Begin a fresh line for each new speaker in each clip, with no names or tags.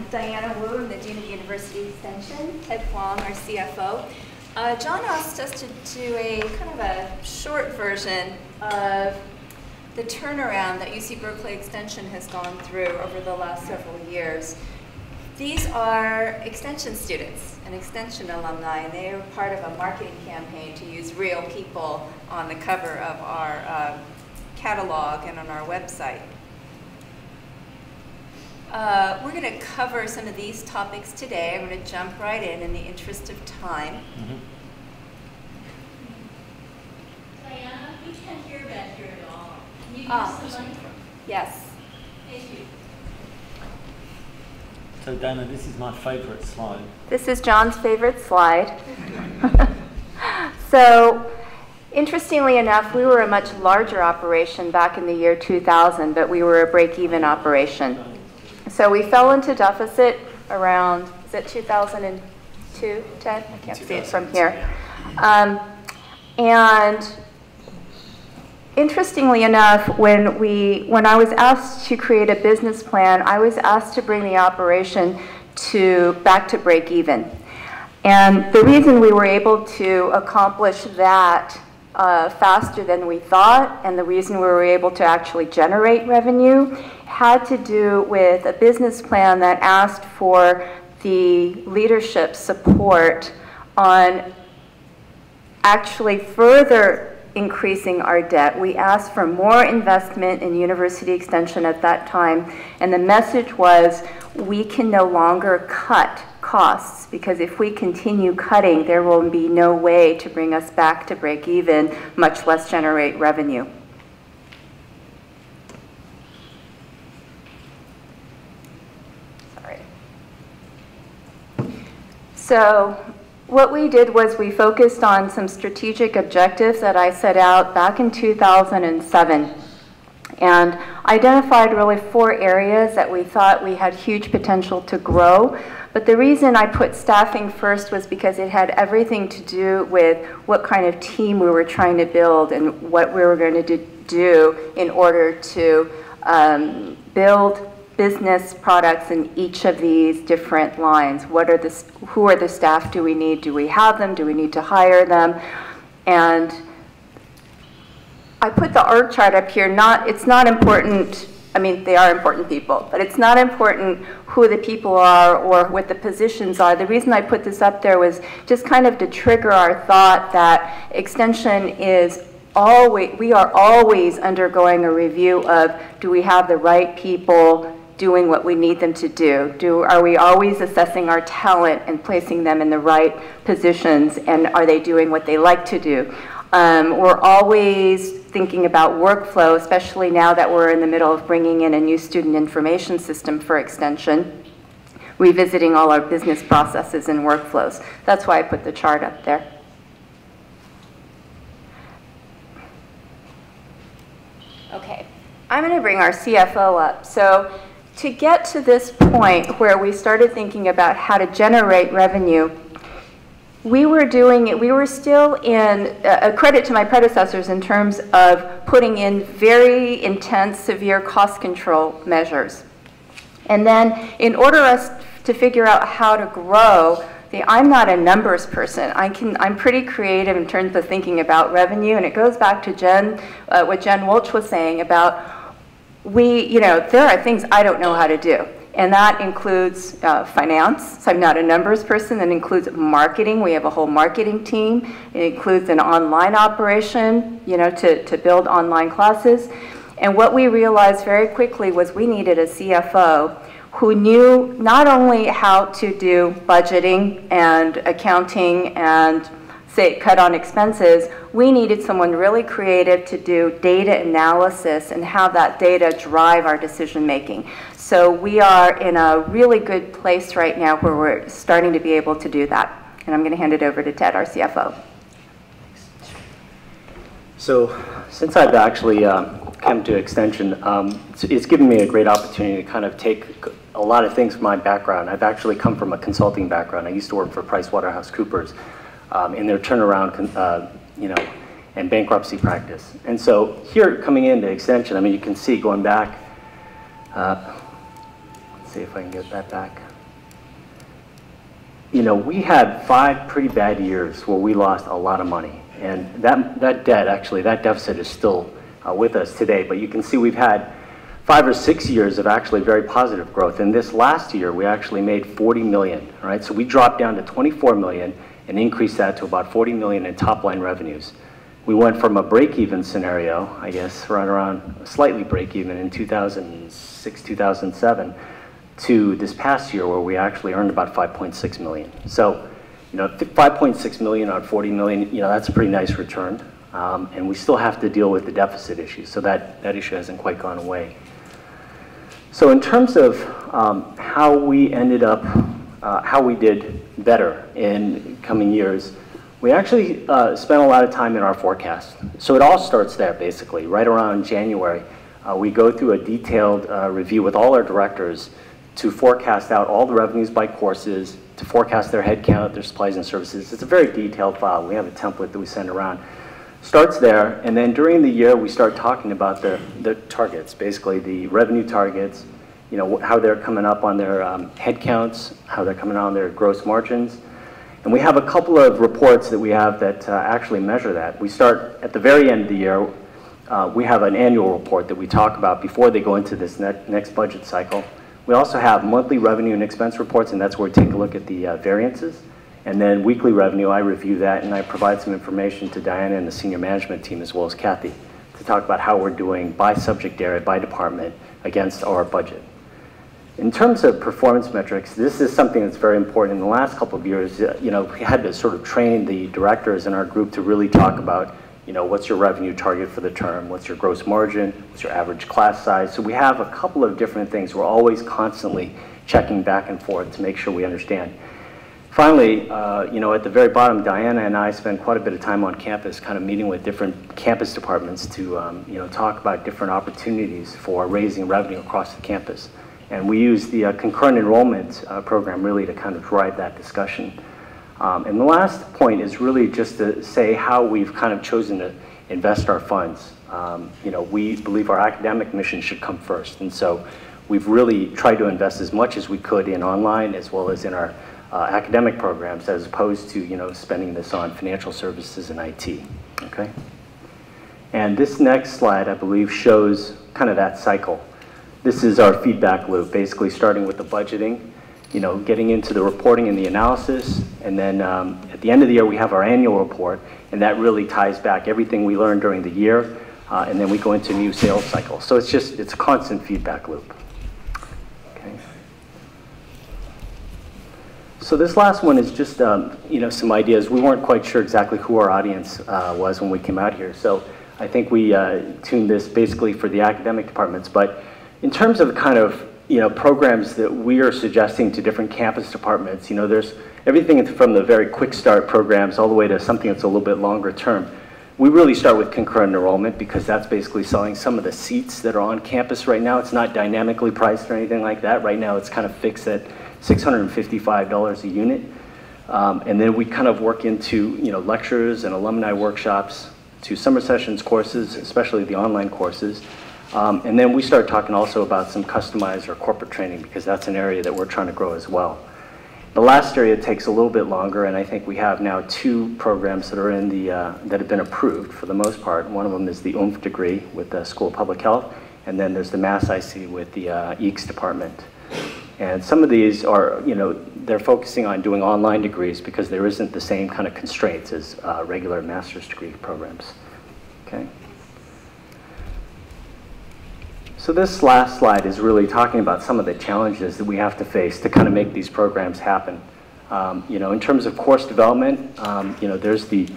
Diana Wu. I'm the Dean of University Extension. Ted Huang, our CFO. John asked us to do a kind of a short version of the turnaround that UC Berkeley Extension has gone through over the last several years. These are Extension students and Extension alumni, and they are part of a marketing campaign to use real people on the cover of our catalog and on our website. We're going to cover some of these topics today. I'm going to jump right in the interest of time.
Mm-hmm.
Diana, we can't hear back here at all. Can you use the mic?
Yes.
Thank you.
So Dana, this is my favorite slide.
This is John's favorite slide. So, interestingly enough, we were a much larger operation back in the year 2000, but we were a break-even operation. So we fell into deficit around, is it 2002, Ted? I can't see it from here. And interestingly enough, when I was asked to create a business plan, I was asked to bring the operation back to break even. And the reason we were able to accomplish that faster than we thought, and the reason we were able to actually generate revenue, had to do with a business plan that asked for the leadership support on actually further increasing our debt. We asked for more investment in university extension at that time, and the message was, we can no longer cut costs, because if we continue cutting, there will be no way to bring us back to break even, much less generate revenue. Sorry. So what we did was we focused on some strategic objectives that I set out back in 2007. And identified really 4 areas that we thought we had huge potential to grow. But the reason I put staffing first was because it had everything to do with what kind of team we were trying to build and what we were going to do in order to build business products in each of these different lines. Who are the staff do we need? Do we have them? Do we need to hire them? And I put the org chart up here. It's not important. I mean, they are important people, but it's not important who the people are or what the positions are. The reason I put this up there was just kind of to trigger our thought that extension is we are always undergoing a review of, do we have the right people doing what we need them to do? Are we always assessing our talent and placing them in the right positions, and are they doing what they like to do? We're always thinking about workflow, especially now that we're in the middle of bringing in a new student information system for extension, revisiting all our business processes and workflows. That's why I put the chart up there. Okay, I'm going to bring our CFO up. So to get to this point where we started thinking about how to generate revenue, we were still in, a credit to my predecessors in terms of putting in very intense, severe cost control measures. And then in order us to figure out how to grow, I'm not a numbers person. I'm pretty creative in terms of thinking about revenue, and it goes back to what Jen Wolch was saying about, there are things I don't know how to do. And that includes finance. So I'm not a numbers person. That includes marketing. We have a whole marketing team. It includes an online operation, to build online classes. And what we realized very quickly was we needed a CFO who knew not only how to do budgeting and accounting and cut on expenses, we needed someone really creative to do data analysis and have that data drive our decision making. So we are in a really good place right now where we're starting to be able to do that. And I'm going to hand it over to Ted, our CFO.
So since I've actually come to Extension, it's given me a great opportunity to kind of take a lot of things from my background. I've actually come from a consulting background. I used to work for PricewaterhouseCoopers in their turnaround, and bankruptcy practice. And so here, coming into Extension, I mean, you can see going back. Let's see if I can get that back. we had 5 pretty bad years where we lost a lot of money. And that debt, actually, that deficit is still with us today. But you can see we've had 5 or 6 years of actually very positive growth. And this last year, we actually made 40 million, all right? So we dropped down to 24 million and increased that to about 40 million in top-line revenues. We went from a break-even scenario, I guess, right around slightly break-even in 2006, 2007, to this past year where we actually earned about 5.6 million. So, 5.6 million on 40 million, that's a pretty nice return. And we still have to deal with the deficit issue, so that issue hasn't quite gone away. So in terms of how we ended up, how we did better in coming years, we actually spent a lot of time in our forecast. So it all starts there, basically. Right around January, we go through a detailed review with all our directors to forecast out all the revenues by courses, to forecast their headcount, their supplies and services. It's a very detailed file. We have a template that we send around. Starts there, and then during the year, we start talking about the targets, basically the revenue targets, how they're coming up on their headcounts, how they're coming on their gross margins. And we have a couple of reports that we have that actually measure that. We start at the very end of the year. We have an annual report that we talk about before they go into this next budget cycle. We also have monthly revenue and expense reports, and that's where we take a look at the variances. And then weekly revenue, I review that, and I provide some information to Diana and the senior management team, as well as Kathy, to talk about how we're doing by subject area, by department, against our budget. In terms of performance metrics, this is something that's very important. In the last couple of years, we had to sort of train the directors in our group to really talk about, what's your revenue target for the term, what's your gross margin, what's your average class size. So we have a couple of different things. We're always constantly checking back and forth to make sure we understand. Finally, at the very bottom, Diana and I spend quite a bit of time on campus, kind of meeting with different campus departments to, talk about different opportunities for raising revenue across the campus. And we use the concurrent enrollment program really to kind of drive that discussion. And the last point is really just to say how we've kind of chosen to invest our funds. We believe our academic mission should come first. And so we've really tried to invest as much as we could in online as well as in our academic programs, as opposed to spending this on financial services and IT. Okay. And this next slide, I believe, shows kind of that cycle. This is our feedback loop, basically starting with the budgeting, getting into the reporting and the analysis, and then at the end of the year we have our annual report, and that really ties back everything we learned during the year, and then we go into a new sales cycle. So it's a constant feedback loop. So this last one is just, some ideas. We weren't quite sure exactly who our audience was when we came out here. So I think we tuned this basically for the academic departments. But in terms of kind of, programs that we are suggesting to different campus departments, there's everything from the very quick start programs all the way to something that's a little bit longer term. We really start with concurrent enrollment because that's basically selling some of the seats that are on campus right now. It's not dynamically priced or anything like that. Right now it's kind of fixed at $655 a unit. And then we kind of work into lectures and alumni workshops to summer sessions courses, especially the online courses. And then we start talking also about some customized or corporate training because that's an area that we're trying to grow as well. The last area takes a little bit longer, and I think we have now 2 programs that are in the that have been approved for the most part. One of them is the OOMF degree with the School of Public Health, and then there's the Mass IC with the EECS department. And some of these are, they're focusing on doing online degrees because there isn't the same kind of constraints as regular master's degree programs. Okay. So this last slide is really talking about some of the challenges that we have to face to kind of make these programs happen. In terms of course development, there's the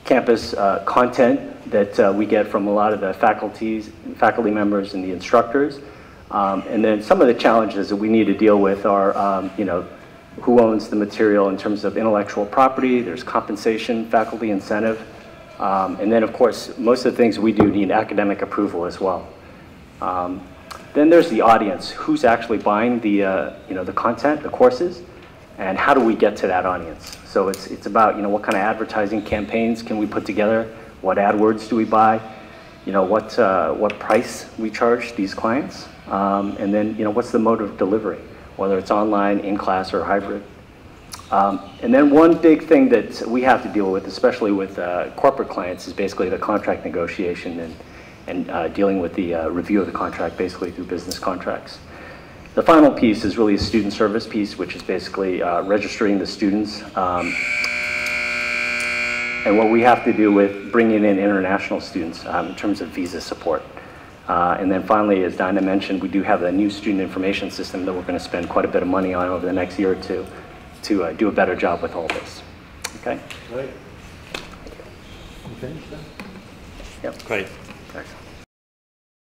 campus content that we get from a lot of the faculty members and the instructors. And then some of the challenges that we need to deal with are, who owns the material in terms of intellectual property, there's compensation, faculty incentive, and then of course, most of the things we do need academic approval as well. Then there's the audience, who's actually buying the content, the courses, and how do we get to that audience? So it's about, what kind of advertising campaigns can we put together, what AdWords do we buy, what price we charge these clients, and then, what's the mode of delivery, whether it's online, in class, or hybrid. And then one big thing that we have to deal with, especially with corporate clients, is basically the contract negotiation and dealing with the review of the contract basically through business contracts. The final piece is really a student service piece, which is basically registering the students and what we have to do with bringing in international students in terms of visa support. And then finally, as Dinah mentioned, we do have a new student information system that we're going to spend quite a bit of money on over the next year or two to do a better job with all this. Okay?
Great. You finished then?
Yep.
Great.
Excellent.